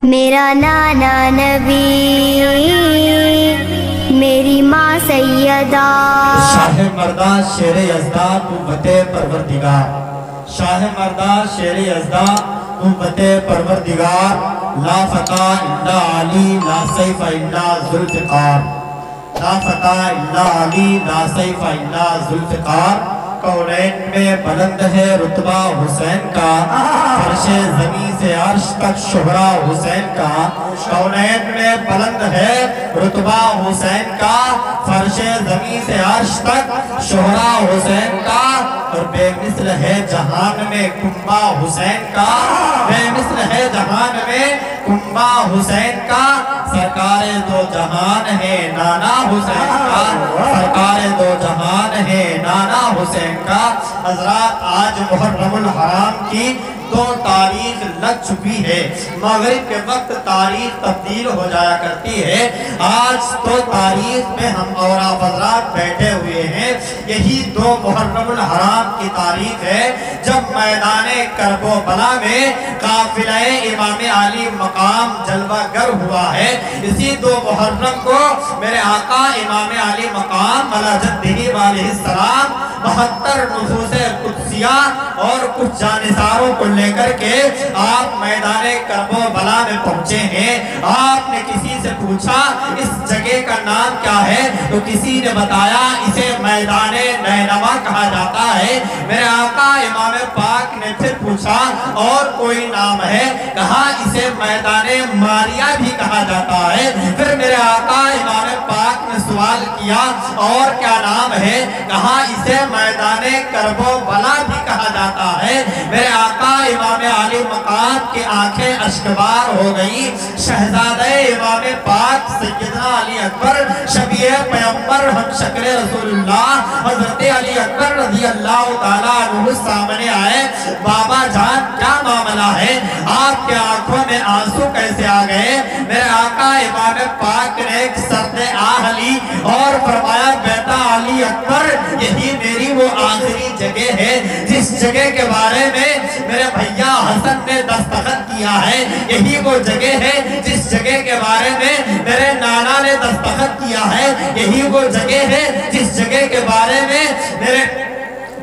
میرا نانا نبی، میری ماں سیدہ، شاہ مردہ شیر یزدہ قوت پروردگار، شاہ مردہ شیر یزدہ قوت پروردگار، لا فتح الا علی لا سیف الا ذوالفقار، لا فتح الا علی لا سیف الا ذوالفقار۔ کونین میں بلند ہے رتبہ حسین کا، فرش زمین سے عرش تک شہرہ حسین کا۔ کونین میں بلند ہے رتبہ حسین کا، فرش زمین سے عرش تک شہرہ حسین کا۔ اور بے مثل ہے جہان میں کنبہ حسین کا، بے مثل ہے جہان میں کنبہ حسین کا۔ سرکار دو جہان ہے نانا حسین کا، سرکار دو جہان ہے نانا حسین کا۔ حضرات آج محرم الحرام کی تو تاریخ لگ چکی ہے، مغرب کے وقت تاریخ تبدیل ہو جایا کرتی ہے۔ آج تو تاریخ میں ہم اور آپ حضرات بیٹھے ہوئے ہیں، یہی دو محرم الحرام کی تاریخ ہے جب میدان کرب و بلا میں قافلہ امام علی مقام جلوہ گر ہوا ہے۔ اسی دو محرم کو میرے آقا امام علی مقام علی جدہ علیہ السلام 72 نفوس قدسیہ اور کچھ جانثاروں کو لے کر کے آپ میدان کرب و بلا میں پہنچے ہیں۔ آپ نے کسی سے پوچھا اس جگہ کا نام کیا ہے تو کسی نے بتایا اسے میدان نینوا کہا جاتا ہے۔ میرے آقا امام پاک نے پھر پوچھا اور کوئی نام ہے؟ کہا اسے میدان ماریا بھی کہا جاتا ہے۔ پھر میرے آقا امام پاک نے سوال کیا اور کیا نام ہے؟ کہا اسے میدان کرب و بلا بھی کہا جاتا ہے۔ میرے آقا امام علی مقام کی آنکھیں اشکبار ہو گئی۔ شہزادہ امام پاک سیدنا علی اکبر شبیہ پیغمبر ہم شکل رسول اللہ حضرت علی اکبر رضی اللہ تعالیٰ عنہ سامنے آئے۔ بابا جان کیا معاملہ ہے؟ آپ کے آنکھوں میں آنسو کیسے آ گئے؟ میرے آقا امام پاک نے ایک سرد آہ لی اور فرمایا بیٹا علی اکبر یہی میری وہ آخری جگہ ہے جس جگہ کے بارے میں میرے بھیا حسن نے دستخط کیا ہے، یہی وہ جگہ ہے جس جگہ کے بارے میں میرے نانا نے دستخط کیا ہے، یہی وہ جگہ ہے جس جگہ کے بارے میں میرے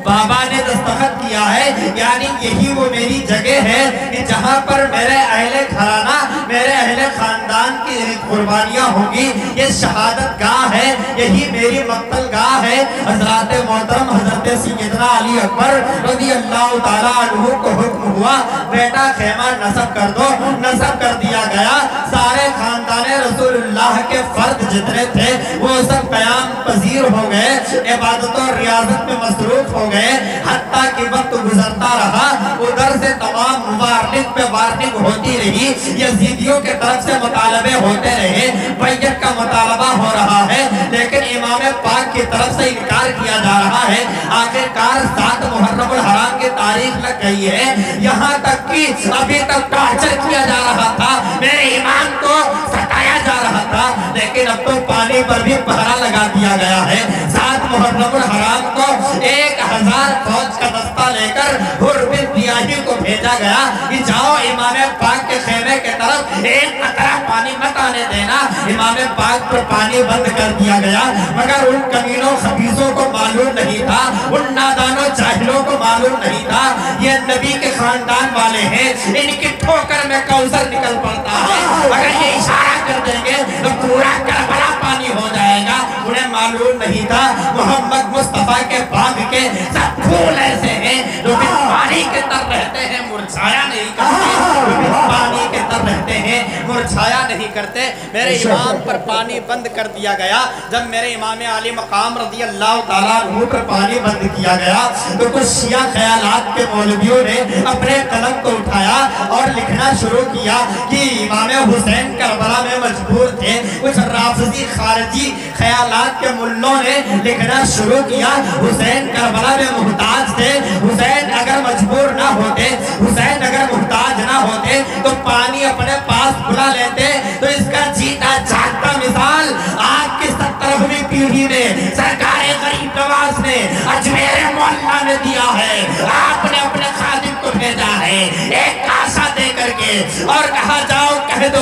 بابا نے دستخط کیا ہے، یعنی یہی وہ میری جگہ ہے کہ جہاں پر میرے اہل گھرانہ میرے اہل خاندان کی قربانیاں ہوں گی۔ یہ شہادت گاہ ہے، یہی میری مقتل گاہ ہے۔ حضرات محترم حضرت سیدنا علی اکبر رضی اللہ تعالیٰ عنہ کو حکم ہوا بیٹا خیمہ نصب کر دو، نصب کر دیا گیا۔ سارے خاندان رسول اللہ کے فرد جتنے تھے وہ سب قیام پذیر ہو گئے، عبادت و ریاضت میں مصروف ہو گئے، حتیٰ کہ وقت گزرتا رہا ادھر سے تمام وارننگ پہ وارننگ ہوتی رہی، یزیدیوں کے طرف سے مطالبے ہوتے رہے، بیعت کا مطالبہ ہو رہا ہے لیکن امام پاک کی طرف سے انکار کیا جا رہا ہے۔ آخرکار 7 محرم الحرام کی تاریخ لگ گئی ہے، یہاں تک کہ ابھی تک ٹارچر کیا جا رہا تھا، میرے ایمان کو ستایا جا رہا تھا، لیکن اب تو پانی پر بھی پہرا لگا دیا گیا ہے۔ 7 محرم الحرام کو 1000 فوج کا دستہ لے کر حر بن ریاحی کو بھیجا گیا کہ جاؤ امام پاک کے خیمے کے طرف ایک قطرہ پانی مت آنے دینا۔ امام پاک پر پانی بند کر دیا گیا، مگر ان کمینوں خبیثوں کو معلوم نہیں تھا، ان نادانوں جاہلوں کو معلوم نہیں تھا یہ نبی کے خاندان والے ہیں، ان کی ٹھوکر میں کوثر نکل پڑتا ہے، اگر یہ اشارہ کر دیں گے تو پورا کربلا پانی ہو جائے گا۔ انہیں معلوم نہیں تھا محمد مصطفیٰ کے باغ کے سب پھول ایسے ہیں جو بھی پانی کے تر رہتے ہیں مرجھایا نہیں کرتے، جو بھی پانی کے تر رہتے ہیں مرجھایا نہیں کرتے۔ میرے امام پر پانی بند کر دیا گیا۔ جب میرے امام علی مقام رضی اللہ تعالیٰ عنہ پر پانی بند کیا گیا تو کچھ شیعہ خیالات کے مولویوں نے اپنے قلم کو اٹھایا اور لکھنا شروع کیا کہ امام حسین کربلا میں مجبور تھے۔ کچھ رافضی خارجی خیالات کے ملوں نے لکھنا شروع کیا حسین کربلا میں محتاج تھے، حسین اگر مجبور نہ ہوتے، حسین اگر محتاج نہ ہوتے تو پانی اپنے پاس بلا لیتے۔ تو اس کا جیتا جاگتا مثال آپ کی 70ویں پیڑھی میں سرکار غریب نواز نے اجمیر مولا نے دیا ہے۔ آپ نے اپنے خادم کو بھیجا ہے ایک کاسا دے کر کے اور کہا جاؤ کہہ دو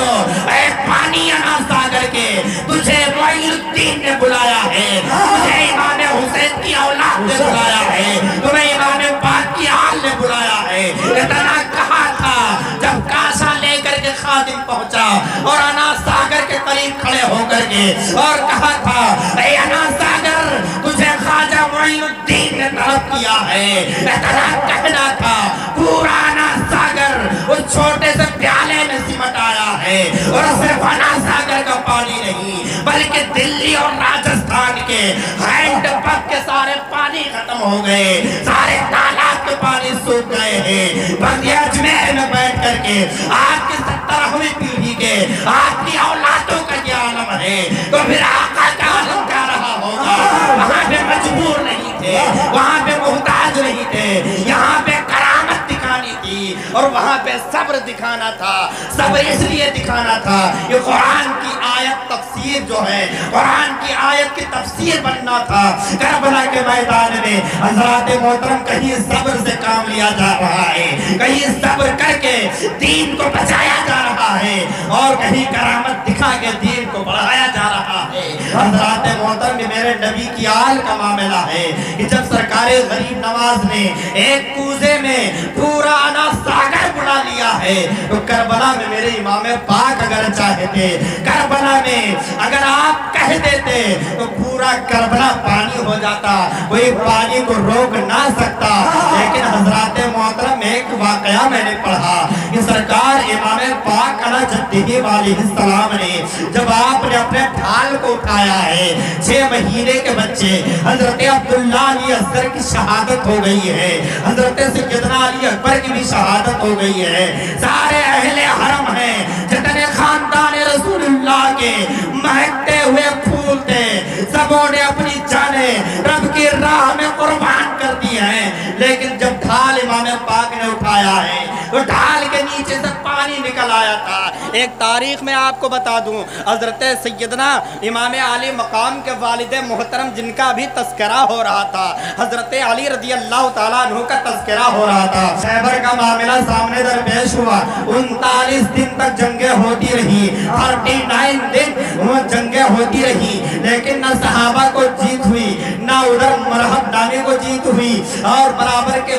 الدین نے بلایا ہے، تجھے امام حسین کی اولاد نے بلایا ہے، تمہیں امام پاک کی آل نے بلایا ہے۔ اتنا کہا تھا جب کاسا لے کر کے خادم پہنچا اور انا ساگر کے قریب کھڑے ہو کر کے اور کہا تھا اے انا ساگر تجھے خواجہ معین الدین نے طلب کیا ہے۔ اتنا کہنا تھا پورا انا ساگر اس چھوٹے سے پیالے میں سمٹ آیا ہے، اور صرف انا ساگر کا پانی نہیں بلکہ دلی اور راجستھان کے ہینڈ پمپ کے سارے پانی ختم ہو گئے، سارے تالاب کے پانی سوکھ گئے ہیں۔ بس یہ اجمیر میں بیٹھ کر کے آپ کی 17ویں پیڑھی کے آپ کی اولادوں کا یہ عالم ہے، تو پھر آقا کا عالم کیا رہا ہوگا؟ وہاں پہ مجبور نہیں تھے، وہاں پہ محتاج نہیں تھے، یہاں پہ کرامت دکھانی تھی اور وہاں پہ صبر دکھانا تھا۔ صبر اس لیے دکھانا تھا یہ قرآن کی آیت تفسیر جو ہے، قرآن کی آیت کی تفسیر بننا تھا۔ کربلا کے میدان میں حضرات محترم کہیں صبر سے کام لیا جا رہا ہے، کہیں صبر کر کے دین کو بچایا جا رہا ہے، اور کہیں کرامت دکھا کے دین کو بڑھایا جا رہا ہے۔ حضرات محترم میرے نبی کی آل کا معاملہ ہے کہ جب سرکار غریب نواز نے ایک کوزے میں پورا انا ساگر بلا لیا ہے، تو کربلا میں میرے امام پاک اگر چاہتے، کربلا میں اگر آپ کہہ دیتے تو پورا کربلا پانی ہو جاتا، کوئی پانی کو روک نہ سکتا۔ لیکن حضرات محترم ایک واقعہ میں نے پڑھا کہ سرکار امام پاک علیہ جدہ علیہ السلام نے جب آپ نے اپنے ڈھال کو اٹھایا ہے، 6 مہینے کے بچے حضرت عبداللہ علی اصغر کی شہادت ہو گئی ہے، حضرت سیدنا علی اکبر کی بھی شہادت ہو گئی ہے، سارے اہل حرم ہیں، جتنے خاندان رسول اللہ کے مہکتے ہوئے پھول تھے، سبوں نے اپنی جانیں رب کی راہ میں قربان کر دی ہیں، لیکن جب ڈھال امام پاک نے اٹھایا ہے تو ڈھال کے نیچے سے پانی نکل آیا تھا۔ ایک تاریخ میں آپ کو بتا دوں، حضرت سیدنا امام علی مقام کے والد محترم جن کا بھی تذکرہ ہو رہا تھا، حضرت علی رضی اللہ تعالیٰ عنہ کا تذکرہ ہو رہا تھا، خیبر کا معاملہ سامنے درپیش ہوا، 39 دن تک جنگیں ہوتی رہی، 39 دن وہ جنگیں ہوتی رہی، لیکن نہ صحابہ کو جیت ہوئی، نہ ادھر مرحب نامی کو جیت ہوئی، اور برابر کے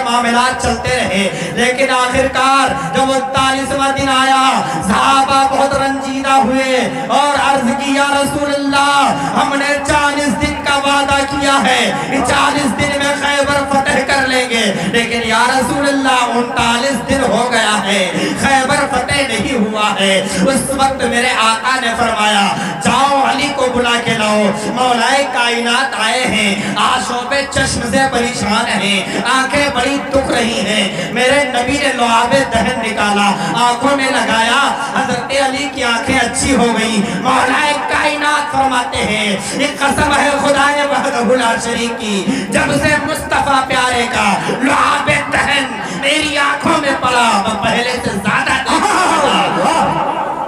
معاملات چلتے رہے۔ لیکن آخرکار جب 39واں دن آیا، صحابہ بہت رنجیدہ ہوئے اور عرض کی یا رسول اللہ ہم نے 40 دن کا وعدہ کیا ہے، 40 دن میں خیبر فتح کر لیں گے، لیکن یا رسول اللہ 39 دن ہو گیا ہے، خیبر فتح نہیں ہوا ہے۔ اس وقت میرے آقا نے فرمایا جاؤ علی کو بلا کے لاؤ، مولائے کائنات آئے ہیں، آشوب چشم سے پریشان ہیں، آنکھیں بڑی دکھ رہی ہیں۔ میرے نبی نے لعاب دہن نکالا، آنکھوں میں لگایا، حضرت علی کی آنکھیں اچھی ہو گئی۔ مولائے کائنات فرماتے ہیں یہ قسم ہے خدا وحدہ لا شریک کی، جب سے مصطفیٰ پیارے کا لعاب دہن میری آنکھوں میں پڑا میں پہلے سے زیادہ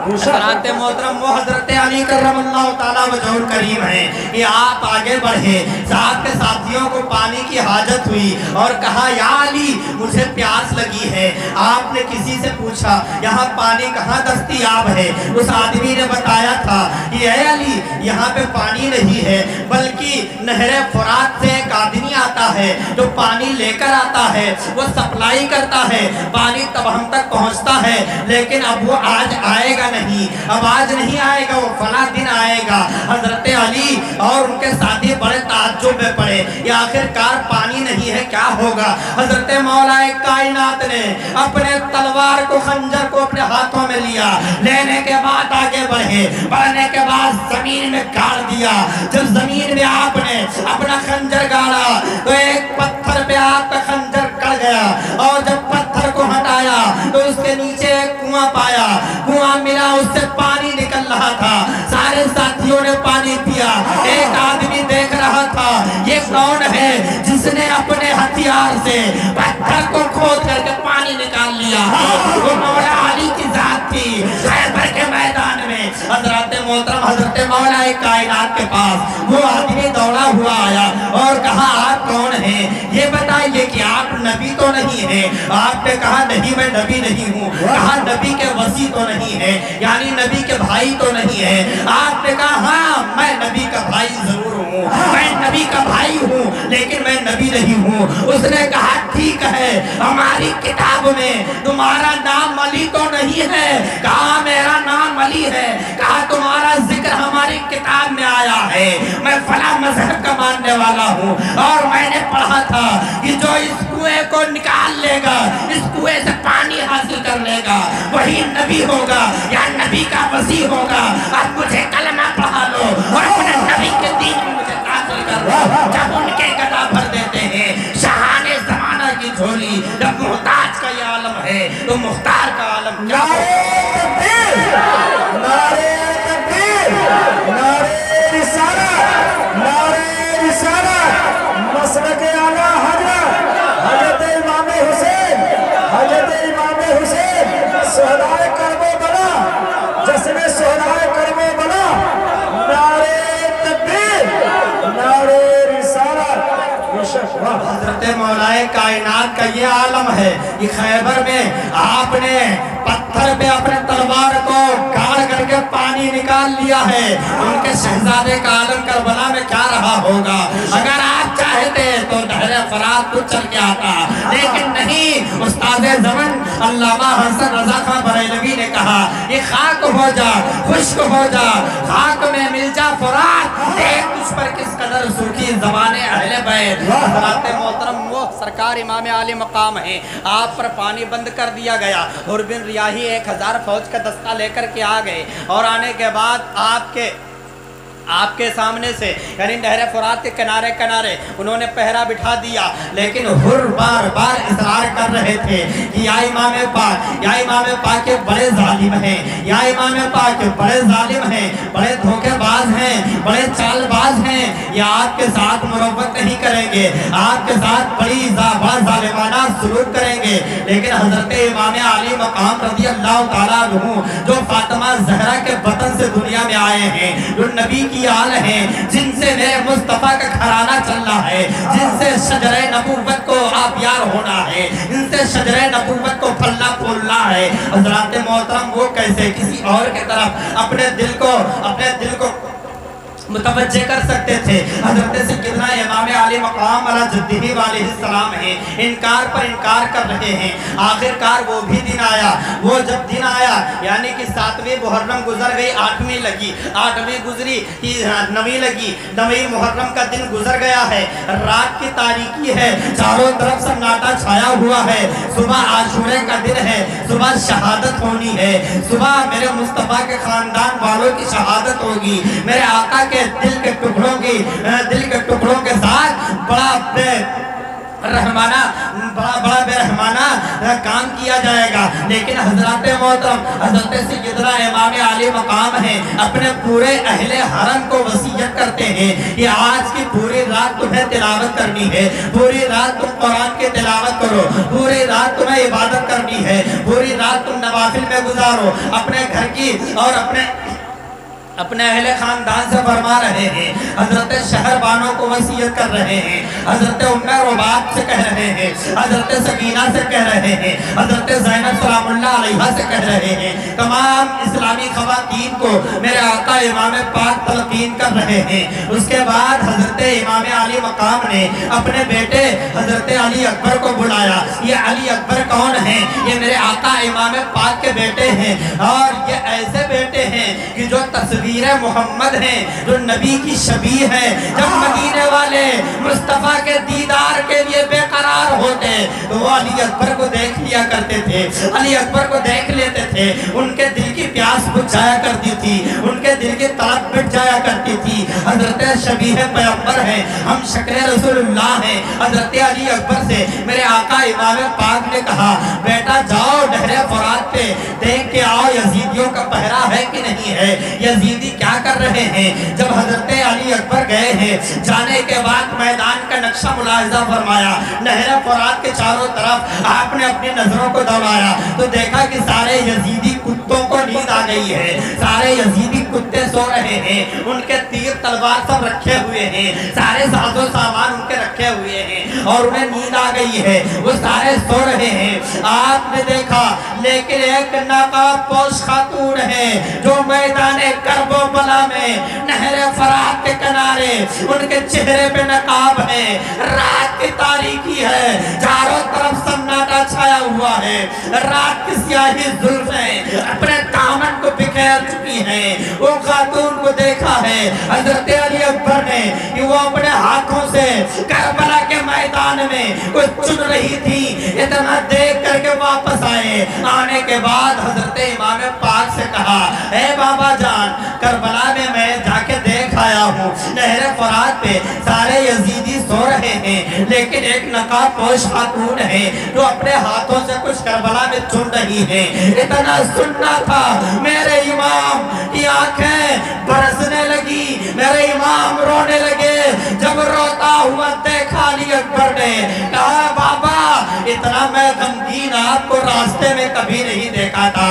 حضرات محترم وہ حضرت علی کرم اللہ تعالیٰ وجہ الکریم ہیں کہ آپ آگے بڑھے، ساتھ کے ساتھیوں کو پانی کی حاجت ہوئی اور کہا یا علی مجھے پیاس لگی ہے۔ آپ نے کسی سے پوچھا یہاں پانی کہاں دستیاب ہے؟ اس آدمی نے بتایا تھا کہ اے علی یہاں پہ پانی نہیں ہے، بلکہ نہر فرات سے ایک آدمی آتا ہے جو پانی لے کر آتا ہے، وہ سپلائی کرتا ہے، پانی تب ہم تک پہنچتا ہے، لیکن اب وہ آج آئے گا نہیں، اب آج نہیں آئے گا، وہ فلاں دن آئے گا۔ حضرت علی اور ان کے ساتھی بڑے تعجب میں پڑے، یہ آخرکار پانی نہیں ہے کیا ہوگا؟ حضرت مولا کائنات نے اپنے تلوار کو خنجر کو اپنے ہاتھوں میں لیا، لینے کے بعد آگے بڑھے، بڑھنے کے بعد زمین میں گاڑ دیا۔ جب زمین میں آپ نے اپنا خنجر گاڑا تو ایک پتھر پہ آپ کا خنجر گڑ گیا، اور جب پتھر کو ہٹایا تو اس کے نیچے ایک کنواں پایا، کنواں ملا، اس سے پانی نکل رہا تھا، سارے ساتھیوں نے پانی پیا۔ ایک آدمی دیکھ رہا تھا یہ کون ہے جس نے اپنے ہتھیار سے پتھر کو کھود کر کے پانی نکال لیا؟ وہ مولا علی کی ذات تھی۔ خیبر کے میدان میں حضرت محترم حضرت مولا کائنات کے پاس وہ آدمی دوڑا ہوا آیا اور کہا آپ کون ہیں؟ یہ بتائیے کہ آپ نبی تو نہیں ہے؟ آپ نے کہا نہیں میں نبی نہیں ہوں۔ کہا نبی کے وصی تو نہیں ہے، یعنی نبی کے بھائی تو نہیں ہے۔ آپ نے کہا ہاں میں نبی کا بھائی ضرور ہوں، میں نبی کا بھائی ہوں لیکن میں نبی نہیں ہوں۔ اس نے کہا ٹھیک ہے، ہماری کتاب میں تمہارا نام علی تو نہیں ہے۔ کہا میرا نام علی ہے۔ کہا تمہارا ذکر ہماری کتاب میں آیا ہے، میں فلاں مذہب کا ماننے والا ہوں، اور میں نے پڑھا تھا کہ جو اس کنویں کو نکال لے گا، اس کنویں سے پانی حاصل کر لے گا، وہی نبی ہوگا یا نبی کا وصی ہوگا۔ اب مجھے کلمہ پڑھا لو اور اپنے نبی کے دین میں مجھے داخل کر لو۔ جب ان کے گدا بھر دیتے ہیں شاہان زمانہ کی جھولی، جب محتاج کا یہ عالم ہے تو مختار کا عالم کیا نعرے تکبیر، نعرے رسالت، نعرے رسالت، مسلک اعلیٰ حضرت حضرت امام حسین، حضرت امام حسین شہدائے کرب و بلا، جشن شہدائے کرب و بلا، نعرے تکبیر، نعرے رسالت۔ حضرت مولائے کائنات کا یہ عالم ہے۔ یہ خیبر میں آپ نے پتھر پہ اپنے تلوار کو گاڑ کر کے پانی نکال لیا ہے۔ ان کے شہزادے کا عالم کربلا میں کیا رہا ہوگا؟ اگر آپ چاہتے تو نہر فرات کو چل کے آتا، لیکن نہیں۔ استاد زمن علامہ حسن رضا خان بریلوی نے کہا یہ خاک ہو جا، خشک ہو جا، خاک میں مل جا فرات، دیکھ تجھ پر کس قدر سوکھی زبان اہل بیت۔ حضرات محترم وہ سرکار امام عالی مقام ہیں، آپ پر پانی بند کر دیا گیا اور بن ریاحی 1000 فوج کا دستہ لے کر کے آ گئے، اور آنے کے بعد آپ کے سامنے سے یعنی نہر فرات کے کنارے کنارے انہوں نے پہرا بٹھا دیا، لیکن ہر بار بار اصرار کر رہے تھے کہ یا امام پاک، یا امام پاک کے بڑے ظالم ہیں، یا امام پاک کے بڑے ظالم ہیں، بڑے دھوکے باز ہیں، بڑے چال باز ہیں، یہ آپ کے ساتھ مروت نہیں کریں گے، آپ کے ساتھ بڑی ظالمانہ سلوک کریں گے۔ لیکن حضرت امام علی مقام رضی اللہ تعالیٰ عنہ جو فاطمہ زہرا کے بطن سے دنیا میں آئے ہیں، جو نبی کی آل ہیں، جن سے میرے مصطفیٰ کا گھرانہ چل رہا ہے، جن سے شجرہ نبوت کو آبیار ہونا ہے، جن سے شجرہ نبوت کو پھلنا پھولنا ہے۔ حضرات محترم وہ کیسے کسی اور کے طرف اپنے دل کو متوجہ کر سکتے تھے؟ حضرت سیدنا امام علی مقام علی جدہ علیہ السلام ہیں، انکار پر انکار کر رہے ہیں۔ آخرکار وہ بھی دن آیا، وہ جب دن آیا یعنی کہ 7ویں محرم گزر گئی، 8ویں لگی، 8ویں گزری کہ 9ویں لگی، 9ویں محرم کا دن گزر گیا ہے، رات کی تاریکی ہے، چاروں طرف سناٹا چھایا ہوا ہے، صبح عاشورے کا دن ہے، صبح شہادت ہونی ہے، صبح میرے مصطفیٰ کے خاندان والوں کی شہادت ہوگی، میرے آقا کے دل کے ٹکڑوں کے ساتھ بڑا بے رحمانہ کام کیا جائے گا۔ لیکن حضرات محترم حضرت سیدنا امام علی مقام ہیں، اپنے پورے اہل حرم کو وصیت کرتے ہیں کہ آج کی پوری رات تمہیں تلاوت کرنی ہے، پوری رات تم قرآن کی تلاوت کرو، پوری رات تمہیں عبادت کرنی ہے، پوری رات تم نوافل میں گزارو، اپنے گھر کی اور اپنے اہل خاندان سے فرما رہے ہیں۔ حضرت شہر بانوں کو وصیت کر رہے ہیں، حضرت ام رباب سے کہہ رہے ہیں، حضرت سکینہ سے کہہ رہے ہیں، حضرت زینب سلام اللہ علیہ سے کہہ رہے ہیں، تمام اسلامی خواتین کو میرے آقا امام پاک تلقین کر رہے ہیں۔ اس کے بعد حضرت امام علی مقام نے اپنے بیٹے حضرت علی اکبر کو بلایا۔ یہ علی اکبر کون ہیں؟ یہ میرے آقا امام پاک کے بیٹے ہیں، اور یہ ایسے بیٹے ہیں کہ جو تصویر محمد ہیں، جو نبی کی شبیہ ہیں۔ جب مدینے والے مصطفیٰ کے دیدار کے لیے بے قرار ہوتے تو وہ علی اکبر کو دیکھ لیا کرتے تھے، علی اکبر کو دیکھ لیتے تھے، ان کے دل کی پیاس بجھ جایا کرتی تھی، ان کے دل کی طلب مٹ جایا کرتی تھی۔ حضرت شبیہ پیغمبر ہیں، ہم شکل رسول اللہ ہیں۔ حضرت علی اکبر سے میرے آقا امام پاک نے کہا بیٹا جاؤ نہر فرات پہ دیکھ کے آؤ یزیدیوں کا پہرا ہے کہ نہیں ہے، یزیدی کیا کر رہے ہیں۔ جب حضرت علی اکبر گئے ہیں، جانے کے بعد میدان کا نقشہ ملاحظہ فرمایا، نہر فرات کے چاروں طرف آپ نے اپنی نظروں کو دوڑایا تو دیکھا کہ سارے یزیدی کتوں کو نیند آ گئی ہے، سارے یزیدی کتے سو رہے ہیں، ان کے تیر تلوار سب رکھے ہوئے ہیں، سارے ساز و سامان ان کے رکھے ہوئے ہیں اور انہیں نیند آ گئی ہے، وہ سارے سو رہے ہیں۔ آپ نے دیکھا لیکن ایک نقاب پوش خاتون ہے جو میدان کرب و بلا میں نہر فرات کے کنارے، ان کے چہرے پہ نقاب ہے، رات کی تاریکی ہے، چاروں طرف سناٹا چھایا ہوا ہے، رات کی سیاہی زلفیں اپنے دامن کو بکھیر چکی ہیں۔ وہ خاتون کو دیکھا ہے حضرت علی اکبر نے کہ وہ اپنے ہاتھوں سے کربلا کے میدان میں کچھ چن رہی تھی، اتنا دیکھ کر کے واپس آئے۔ آنے کے بعد حضرت امام پاک سے کہا اے بابا جان، کربلا میں میں جا کے دیکھ آیا ہوں، نہر فرات پہ سارے یزیدی سو رہے ہیں لیکن ایک نقاب پوش خاتون ہے جو اپنے ہاتھوں سے کچھ کربلا میں چن رہی ہے۔ اتنا سننا تھا، میرے امام کی آنکھیں برسنے لگی، میرے امام رونے لگے۔ جب روتا ہوا دیکھا علی اکبر نے کہا بابا اتنا میں غمگین آپ کو راستے میں کبھی نہیں دیکھا تھا۔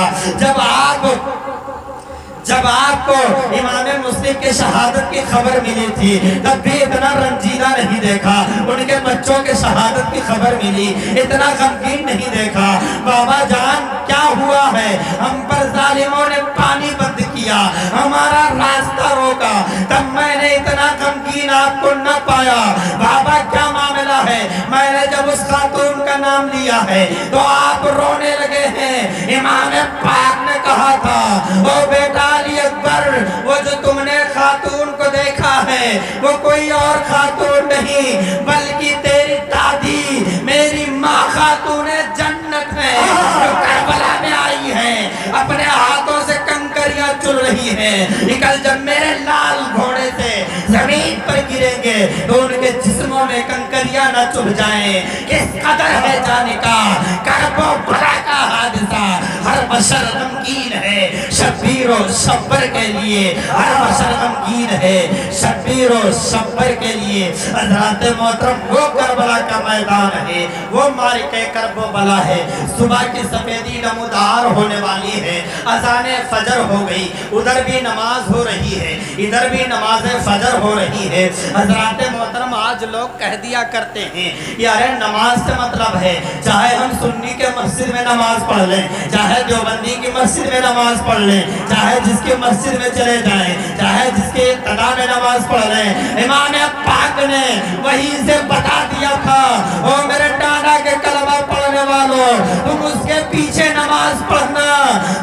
جب آپ کو امام مسلم کی شہادت کی خبر ملی تھی تب بھی اتنا رنجیدہ نہیں دیکھا، ان کے بچوں کے شہادت کی خبر ملی اتنا غمگین نہیں دیکھا۔ بابا جان کیا ہوا ہے؟ ہم پر ظالموں نے پانی بند کیا، ہمارا راستہ روکا، تب میں نے اتنا غمگین آپ کو نہ پایا۔ بابا کیا معاملہ ہے؟ میں نے جب اس خاتون کا نام لیا ہے تو آپ رونے لگے ہیں۔ امام پاک نے کہا تھا او بیٹا علی اکبر، وہ جو تم نے خاتون کو دیکھا ہے وہ کوئی اور خاتون نہیں بلکہ تیری دادی میری ماں خاتون جنت ہے جو کربلا میں آئی ہے، اپنے ہاتھوں سے کنکریاں چل رہی ہیں۔ نکل جب میرے لال گھوڑے سے زمین پر گریں گے تو ان کے جسموں میں کنکریاں نہ چل جائیں۔ کس قدر ہے جانے کا کرب و بلا کا حادثہ، ہر بشر غمگین ہے شبیر و شبر کے لیے، ہر بشر غمگین ہے شبیر و شبر کے لیے۔ حضرات محترم وہ کربلا کا میدان ہے، وہ معرکہ کرب و بلا ہے۔ صبح کی سفیدی نمودار ہونے والی ہے، اذان فجر ہو گئی، ادھر بھی نماز ہو رہی ہے، ادھر بھی نماز فجر ہو رہی ہے۔ حضرات محترم آج لوگ کہہ دیا کرتے ہیں یار نماز سے مطلب ہے چاہے ہم سنی کے مسجد میں نماز پڑھ لیں، چاہے دیوبندی کی مسجد میں نماز پڑھ لیں، چاہے جس کی مسجد میں چلے جائیں، چاہے جس کے ابتدا میں نماز پڑھ لیں۔ امام پاک نے وہیں سے بتا دیا تھا او میرے ٹانا کے کلمہ پڑھنے والوں، تم اس کے پیچھے نماز پڑھنا،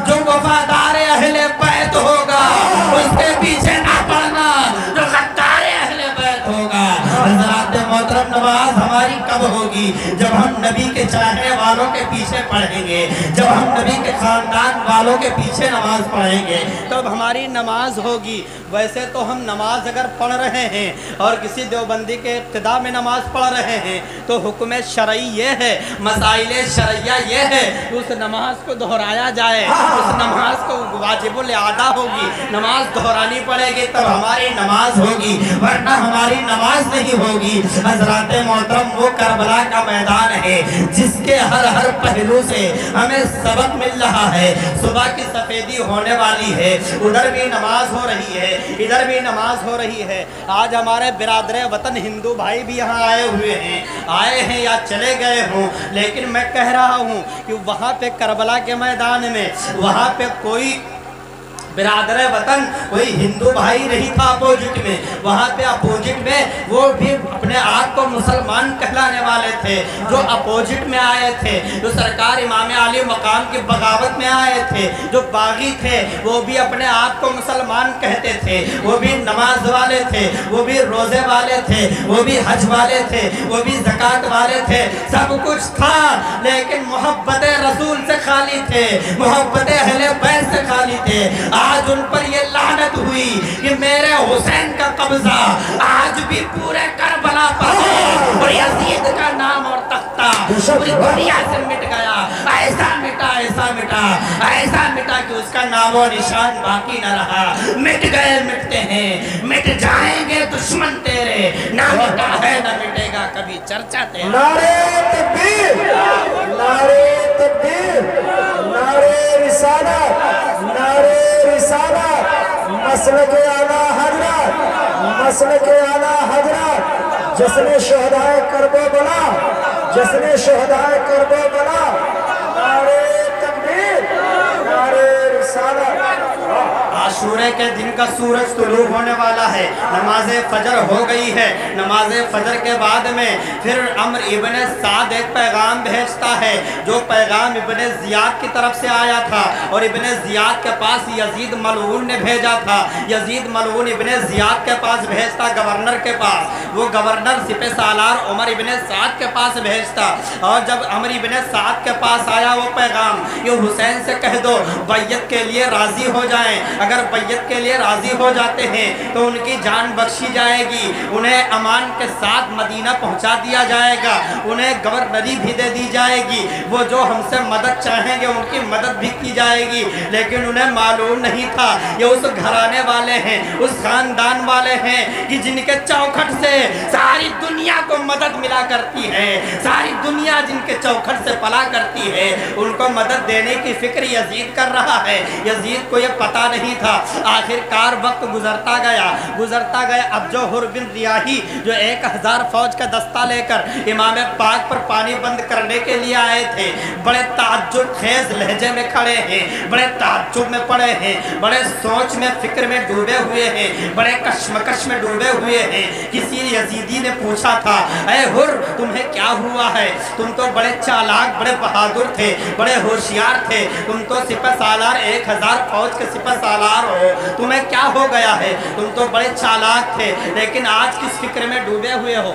جو وفادار اہل بیت ہوگا اس کے پیچھے نہ پڑھنا جو غدار اہل بیت ہوگا۔ حضرات محترم نماز ہماری کب ہوگی؟ جب ہم نبی کے چاہنے والوں کے پیچھے پڑھیں گے، جب ہم نبی کے خاندان والوں کے پیچھے نماز پڑھیں گے تب ہماری نماز ہوگی۔ ویسے تو ہم نماز اگر پڑھ رہے ہیں اور کسی دیوبندی کے ابتدا میں نماز پڑھ رہے ہیں تو حکم شرعی یہ ہے، مسائل شرعیہ یہ ہے کہ اس نماز کو دہرایا جائے، اس نماز کو واجب الادا ہوگی، نماز دہرانی پڑے گی تب ہماری نماز ہوگی ورنہ ہماری نماز نہیں ہوگی۔ حضرات محترم وہ کربلا کا میدان ہے جس کے ہر پہلو سے ہمیں سبق مل رہا ہے۔ صبح کی سفیدی ہونے والی ہے، ادھر بھی نماز ہو رہی ہے، ادھر بھی نماز ہو رہی ہے۔ آج ہمارے برادر وطن ہندو بھائی بھی یہاں آئے ہوئے ہیں، آئے ہیں یا چلے گئے ہوں، لیکن میں کہہ رہا ہوں کہ وہاں پہ کربلا کے میدان میں وہاں پہ کوئی برادر وطن کوئی ہندو بھائی نہیں تھا اپوزٹ میں، وہاں پہ اپوزٹ میں وہ بھی اپنے آپ کو مسلمان کہلانے والے تھے، جو اپوزٹ میں آئے تھے، جو سرکار امام علی مقام کی بغاوت میں آئے تھے، جو باغی تھے وہ بھی اپنے آپ کو مسلمان کہتے تھے، وہ بھی نماز والے تھے، وہ بھی روزے والے تھے، وہ بھی حج والے تھے، وہ بھی زکوٰۃ والے تھے، سب کچھ تھا لیکن محبت رسول سے خالی تھے، محبت اہل بیت سے خالی تھے۔ آج ان پر یہ لعنت ہوئی کہ میرے حسین کا قبضہ آج بھی پورے کربلا پر ہے اور یزید کا نام اور تختہ پوری دنیا سے مٹ گیا، ایسا مٹا ایسا مٹا ایسا مٹا کہ اس کا نام و نشان باقی نہ رہا۔ مٹ گئے مٹتے ہیں، مٹ جائیں گے دشمن تیرے، نہ مٹا ہے نہ مٹے گا کبھی چرچا تیرا۔ نعرے تکبیر، نعرے تکبیر، نعرے رسالت، نعرے رسالت۔ مسلک اعلیٰ حضرت، مسلک اعلیٰ حضرت، جشن شہدائے کربلا، جشن شہدائے کربلا، نعرہ تکبیر، نعرہ رسالت۔ عاشورے کے دن کا سورج طلوع ہونے والا ہے، نماز فجر ہو گئی ہے۔ نماز فجر کے بعد میں پھر عمر ابن سعد ایک پیغام بھیجتا ہے، جو پیغام ابن زیاد کی طرف سے آیا تھا، اور ابن زیاد کے پاس یزید ملعون نے بھیجا تھا۔ یزید ملعون ابن زیاد کے پاس بھیجتا، گورنر کے پاس، وہ گورنر سپہ سالار عمر ابن سعد کے پاس بھیجتا، اور جب عمر ابن سعد کے پاس آیا وہ پیغام، یہ حسین سے کہہ دو بیعت کے لیے راضی ہو جائیں، اگر بیعت کے لیے راضی ہو جاتے ہیں تو ان کی جان بخشی جائے گی، انہیں امان کے ساتھ مدینہ پہنچا دیا جائے گا، انہیں گورنری بھی دے دی جائے گی، وہ جو ہم سے مدد چاہیں گے ان کی مدد بھی کی جائے گی۔ لیکن انہیں معلوم نہیں تھا یہ اس گھرانے والے ہیں، اس خاندان والے ہیں کہ جن کے چوکھٹ سے ساری دنیا کو مدد ملا کرتی ہے، ساری دنیا جن کے چوکھٹ سے پلا کرتی ہے، ان کو مدد دینے کی فکر یزید کر رہا ہے۔ یزید کو یہ پتہ نہیں تھا۔ آخر کار وقت گزرتا گیا، اب جو حر بن ریاحی جو 1000 فوج کا دستہ لے کر امام پاک پر پانی بند کرنے کے لیے آئے تھے، بڑے تعجب خیز لہجے میں کھڑے ہیں، بڑے تعجب میں پڑے ہیں، بڑے سوچ میں فکر میں ڈوبے ہوئے ہیں، بڑے کشمکش میں ڈوبے ہوئے ہیں۔ کسی یزیدی نے پوچھا تھا، اے حر تمہیں کیا ہوا ہے؟ تم تو بڑے چالاک، بڑے بہادر تھے، بڑے ہوشیار تھے، تم تو سپہ سالار 1000 فوج کے سپہ سالار ہو، تمہیں کیا ہو گیا ہے؟ تم تو بڑے چالاک تھے، لیکن آج کس فکر میں ڈوبے ہوئے ہو؟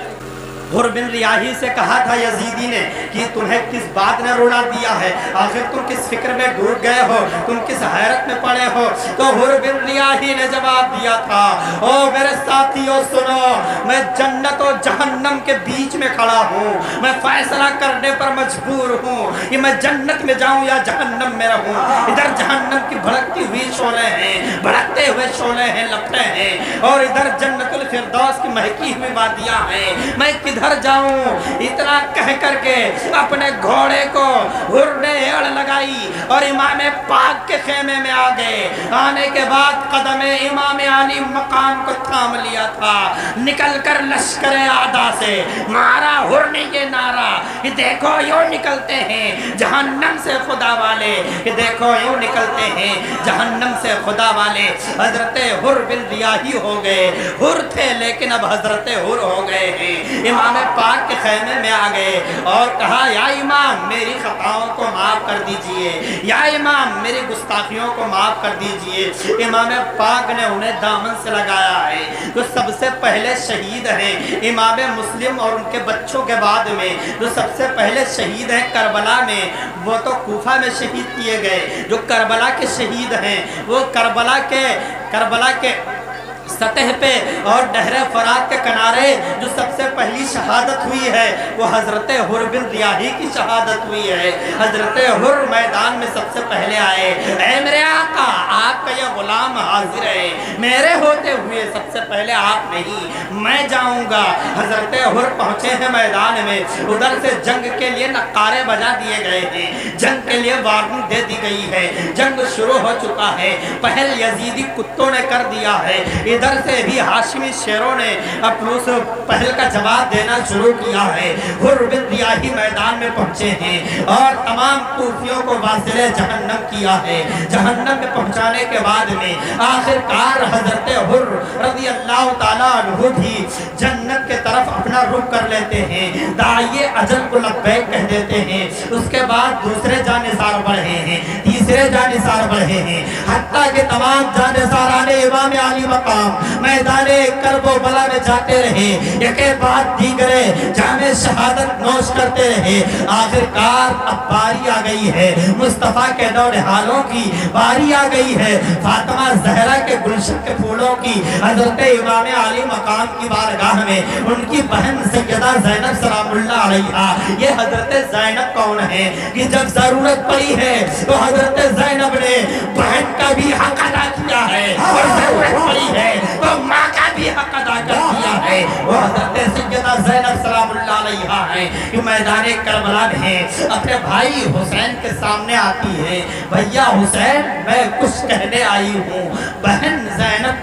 حر بن ریاحی سے کہا تھا یزیدی نے کہ تمہیں کس بات نے رولا دیا ہے؟ آخر تم کس فکر میں ڈوب گئے ہو؟ تم کس حیرت میں پڑے ہو؟ تو حر بن ریاحی نے جواب دیا تھا، او میرے ساتھیوں سنو، میں جنت و جہنم کے بیچ میں کھڑا ہوں، میں فیصلہ کرنے پر مجبور ہوں کہ میں جنت میں جاؤں یا جہنم میں رہوں۔ ادھر جہنم کی بھڑکتی ہوئی شعلے ہیں، بھڑکتے ہوئے شعلے ہیں، لپٹے ہیں، اور ادھر جنت الفردوس کی مہکی ہوئی وادیاں ہیں، میں کدھر جاؤں؟ اتنا کہہ کر کے اپنے گھوڑے کو حر نے ایڑ لگائی اور امام پاک کے خیمے میں آ گئے۔ آنے کے بعد قدم امام علی مقام کو تھام لیا تھا، نکل کر لشکر آدھا سے مارا حر نے یہ نعرہ کہ دیکھو یوں نکلتے ہیں جہنم سے خدا والے، کہ دیکھو یوں نکلتے ہیں جہنم سے خدا والے۔ حضرت حر بن ریاحی ہو گئے، حر تھے لیکن اب حضرت حر ہو گئے ہیں۔ امام پاک کے خیمے میں آ گئے اور کہا، یا امام میری خطاؤں کو معاف کر دیجئے، یا امام میری گستاخیوں کو معاف کر دیجئے۔ امام پاک نے انہیں دامن سے لگایا ہے، جو سب سے پہلے شہید ہیں امام مسلم اور ان کے بچوں کے بعد میں جو سب سے پہلے شہید ہیں کربلا میں، وہ تو کوفہ میں شہید کیے گئے۔ جو کربلا کے شہید ہیں وہ کربلا کے سطح پہ اور نہر فرات کے کنارے جو سب سے پہلی شہادت ہوئی ہے وہ حضرت حر بن ریاحی کی شہادت ہوئی ہے۔ حضرت حر میدان میں سب سے پہلے آئے، اے میرے آقا آپ کا یہ غلام حاضر ہے، میرے ہوتے ہوئے سب سے پہلے آپ نہیں، میں جاؤں گا۔ حضرت حر پہنچے ہیں میدان میں، ادھر سے جنگ کے لیے نقارے بجا دیے گئے ہیں، جنگ کے لیے وارننگ دے دی گئی ہے، جنگ شروع ہو چکا ہے، پہل یزیدی کتوں نے کر دیا ہے، ادھر سے بھی ہاشمی شیروں نے اپنے اس پہل کا جواب دینا شروع کیا ہے۔ حر بن ریاحی میدان میں پہنچے ہیں اور تمام کوفیوں کو واصل جہنم کیا ہے۔ جہنم میں پہنچانے کے بعد میں آخر کار حضرت حر رضی اللہ تعالیٰ عنہ بھی جنت کے طرف اپنا رخ کر لیتے ہیں، داعیے اجل کو لبیک کہہ دیتے ہیں۔ اس کے بعد دوسرے جانثار بڑھے ہیں، تیسرے جانثار بڑھے ہیں، حتیٰ کہ تمام جانثاران امام علی مقام میدان کرب و بلا میں جاتے رہے، یکے بعد دیگرے جام شہادت نوش کرتے رہے۔ آخر کار اب باری آ گئی ہے مصطفیٰ کے نونہالوں کی، باری آ گئی ہے فاطمہ زہرا کے گلشن کے پھولوں کی۔ حضرت امام علی مقام کی بارگاہ میں ان کی بہن سیدہ زینب سلام اللہ علیہا، یہ حضرت زینب کون ہے کہ جب ضرورت پڑی ہے تو حضرت زینب نے بہن کا بھی حق ادا کیا ہے، اور ضرورت پڑی ہے تو ماں کا بھی حق ادا کر دیا ہے۔ وہ حضرت سیدہ زینب سلام اللہ علیہا ہے کہ میدان کربلا میں اپنے بھائی حسین کے سامنے آتی ہے، بھیا حسین میں کچھ کہنے آئی ہوں۔ بہن زینب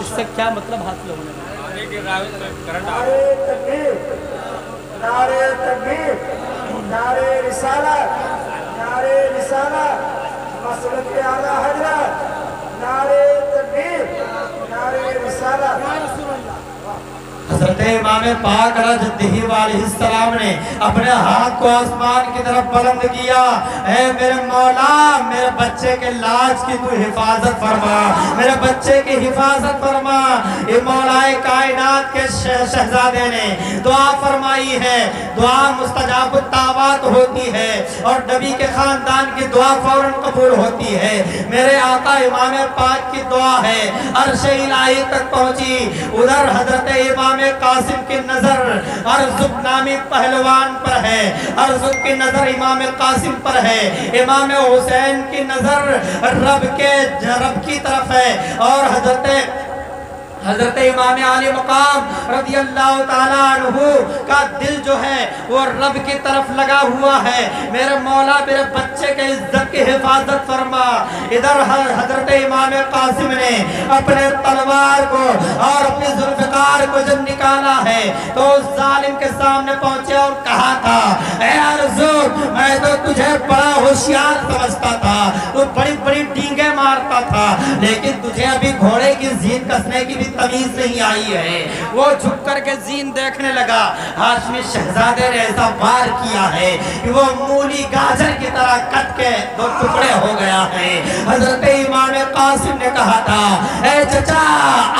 اس سے کیا مطلب حاصل ہونے والا؟ نعرے تکبیر، نعرے تکبیر، نعرے رسالت، نعرے رسالت، مسلک اعلیٰ حضرت، نعرے تکبیر، نعرے رسالت۔ حضرت امام پاک رضی اللہ علیہ السلام نے اپنے ہاتھ کو آسمان کی طرف بلند کیا، اے میرے مولا میرے بچے کے لاج کی تو حفاظت فرما، میرے بچے کی حفاظت فرما۔ اے مولا کائنات کے شہزادے نے دعا فرمائی ہے، دعا مستجاب الدعوات ہوتی ہے اور نبی کے خاندان کی دعا فوراً قبول ہوتی ہے۔ میرے آقا امام پاک کی دعا ہے عرش الہی تک پہنچی، ادھر حضرت امام قاسم کی نظر ارزق نامی پہلوان پر ہے، ارزق کی نظر امام قاسم پر ہے، امام حسین کی نظر رب کی طرف ہے، اور حضرت امام علی مقام رضی اللہ تعالیٰ عنہ کا دل جو ہے وہ رب کی طرف لگا ہوا ہے۔ میرے مولا میرے بچے کے عزت کی حفاظت فرما۔ ادھر حضرت امام قاسم نے اپنے تلوار کو اور اپنی ذوالفقار کو جب نکالا ہے تو اس ظالم کے سامنے پہنچے اور کہا تھا، اے ارزق میں تو تجھے بڑا ہوشیار سمجھتا تھا، تو بڑی بڑی ڈینگیں مارتا تھا، لیکن تجھے ابھی گھوڑے کی زین کسنے کی بھی تمیز نہیں آئی ہے۔ وہ جھک کر کے زین دیکھنے لگا، ہاشمی شہزادے نے ایسا وار کیا ہے کہ وہ مولی گاجر کی طرح کٹ کے دو ٹکڑے ہو گیا ہے۔ حضرت امام قاسم نے کہا تھا، اے چچا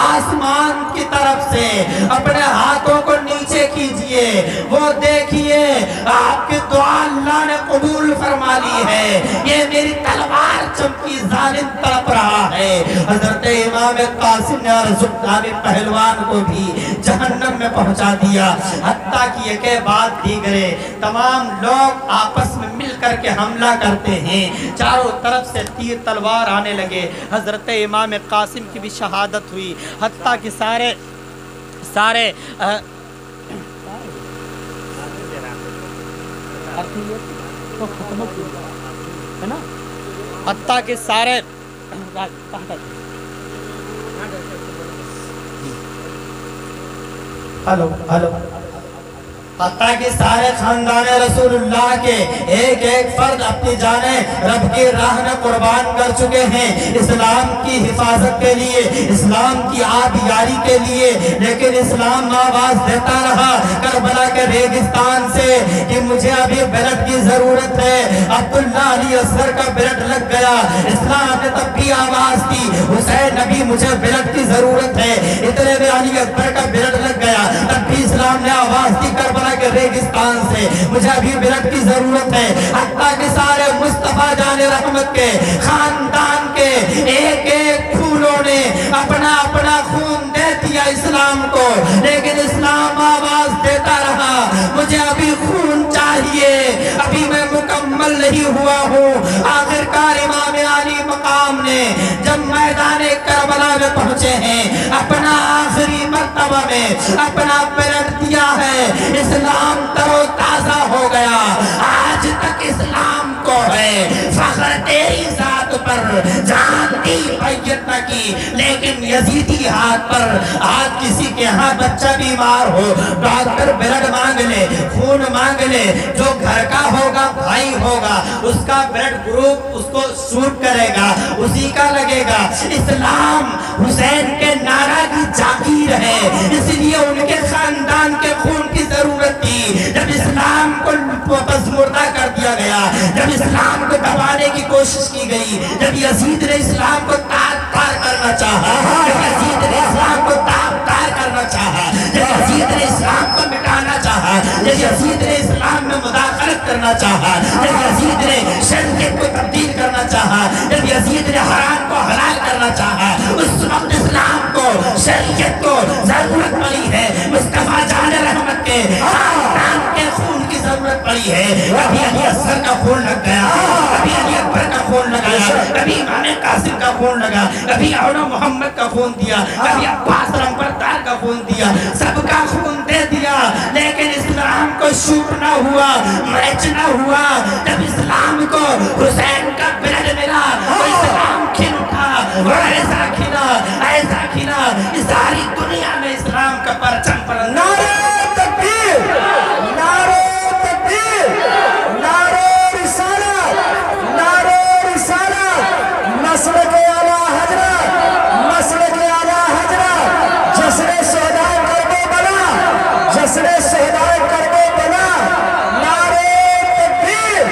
آسمان کی طرف سے اپنے ہاتھوں کو نیچے کیجئے، وہ دیکھئے آپ کی دعا اللہ نے قبول فرما لی ہے، یہ میری تلوار چمکی ظالم تڑپ رہا ہے۔ حضرت امام قاسم نے ارزق نامی پہلوان کو بھی جہنم میں پہنچا دیا، حتیٰ کہ یہ کے بعد دیگرے تمام لوگ آپس میں مل کر کے حملہ کرتے ہیں، چاروں طرف سے تیر تلوار آنے لگے۔ حضرت امام قاسم کی بھی شہادت ہوئی، حتیٰ کہ سارے حتیٰ کہ سارے حتیٰ کہ سارے خاندان رسول اللہ کے ایک ایک فرد اپنی جانیں رب کی راہ میں قربان کر چکے ہیں اسلام کی حفاظت کے لیے، اسلام کی آبیاری کے لیے، لیکن اسلام آواز دیتا رہا کربلا کے ریگستان سے کہ مجھے ابھی بیلٹ کی ضرورت ہے۔ عبداللہ علی اصغر کا بیلٹ لگ گیا، اسلام نے تب بھی آواز دی حسین نبی مجھے بیلٹ کی ضرورت ہے، اتنے میں علی اکبر کا بیلٹ لگ گیا، تب بھی اسلام نے آواز دی کربلا کے ریگستان سے مجھے ابھی بیلٹ کی ضرورت ہے۔ حتیٰ کہ سارے مصطفیٰ جان رحمت کے خاندان کے ایک ایک خونوں نے اپنا اپنا خون دے دیا اسلام کو، لیکن اسلام آواز دیتا رہا مجھے ابھی خون چاہیے، ابھی میں مکمل نہیں ہوا ہوں۔ آخرکار امام علی مقام نے جب میدان کربلا میں پہنچے ہیں اپنا آخری مرتبہ میں اپنا بیلٹ دیا ہے، اسلام تر و تازہ ہو گیا۔ آج تک اسلام کو ہے فخر تیری ذات پر، جان دی بیعت نہ کی لیکن یزیدی ہاتھ پر۔ آج کسی کے ہاں بچہ بیمار ہو ڈاکٹر بلڈ مانگ لے، خون مانگ لے، جو گھر کا ہوگا بھائی ہوگا اس کا بلڈ گروپ اس کو سوٹ کرے گا، اسی کا لگے گا۔ اسلام حسین کے نعرہ کی جاگیر ہے، اس لیے ان کے خاندان کے خون کی ضرورت تھی۔ جب اسلام کو پسمردہ کر دیا گیا، جب اسلام کو دبانے کی کوشش کی گئی، جب یزید نے اسلام کو تار تار کرنا چاہا، جب یزید نے اسلام کو تار تار کرنا چاہا، جب یزید نے اسلام کو مٹانا چاہا، جب یزید نے اسلام میں مداخلت کرنا چاہا، جب یزید نے شریعت کو تبدیل کرنا چاہا، جب یزید نے حرام کو حلال کرنا چاہا، اس وقت اسلام کو شریعت کو ضرورت پڑی ہے، مصطفیٰ جان رحمت کے خاندان کے خون کی ضرورت پڑی ہے۔ کبھی علی اصغر کا خون لگ گیا، کبھی علی اکبر کا خون لگا، کبھی امام قاسم کا خون لگا، کبھی اونا محمد کا خون دیا، کبھی عباس لمبردار کا خون دیا، سب کا خون دے دیا، لیکن اسلام کو شوٹ نہ ہوا، میچ نہ ہوا۔ جب اسلام کو حسین کا بلڈ ملا تو اسلام ایسا کھلا ساری دنیا میں اسلام کا پرچم پڑا. نعرہ تکبیر، نعرہ تکبیر، نعرہ رسالت، نعرہ رسالت، مسلک اعلیٰ حضرت، مسلک اعلیٰ حضرت، جشن شہدائے کربلا، جشن شہدائے کربلا، نعرہ تکبیر،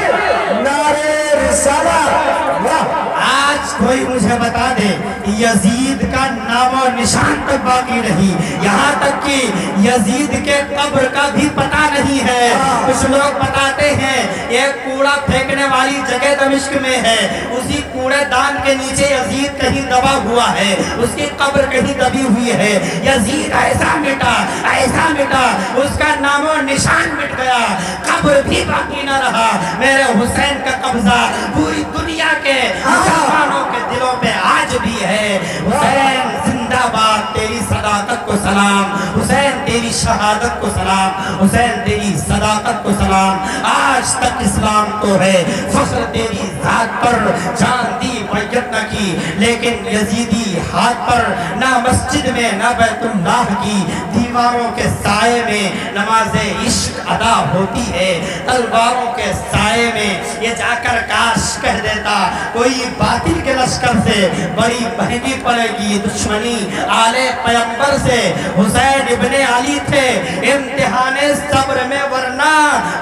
نعرہ رسالت. واہ. آج کوئی مجھے بتا دے یزید کا نام و نشان تک باقی نہیں، یہاں تک کہ یزید کے قبر کا بھی پتہ نہیں ہے. کچھ لوگ بتاتے ہیں ایک کوڑا پھینکنے والی جگہ دمشق میں ہے، اسی کوڑے دان کے نیچے یزید کہیں دبا ہوا ہے، اس کی قبر کہیں دبی ہوئی ہے. یزید ایسا مٹا، اس کا نام و نشان مٹ گیا، قبر بھی باقی نہ رہا. میرے حسین کا قبضہ پوری دنیا کے مسلمانوں کے دلوں پہ آج بھی ہے. حسین زندہ باد، تیری صداقت کو سلام، حسین تیری شہادت کو سلام، حسین تیری صداقت کو سلام. آج تک اسلام کو ہے فخر تیری ذات پر، جان دی بیعت نہ کی لیکن یزیدی ہاتھ پر، نہ مسجد میں نہ بیت اللہ کی دیواروں کے سائے میں نماز عشق ادا ہوتی ہے، تلواروں کے سائے میں. یہ جا کر کاش کہہ دیتا کوئی باطل کے لشکر سے بڑی مہنگی پڑے گی دشمنی آل پیغمبر سے. حسین ابن علی تھے امتحان صبر میں، ورنہ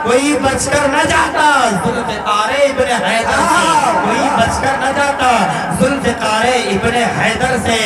کوئی بچ کر نہ جاتا ذوالفقار ابن حیدر سے، کوئی بچ کر نہ جاتا ذوالفقار ابن حیدر سے.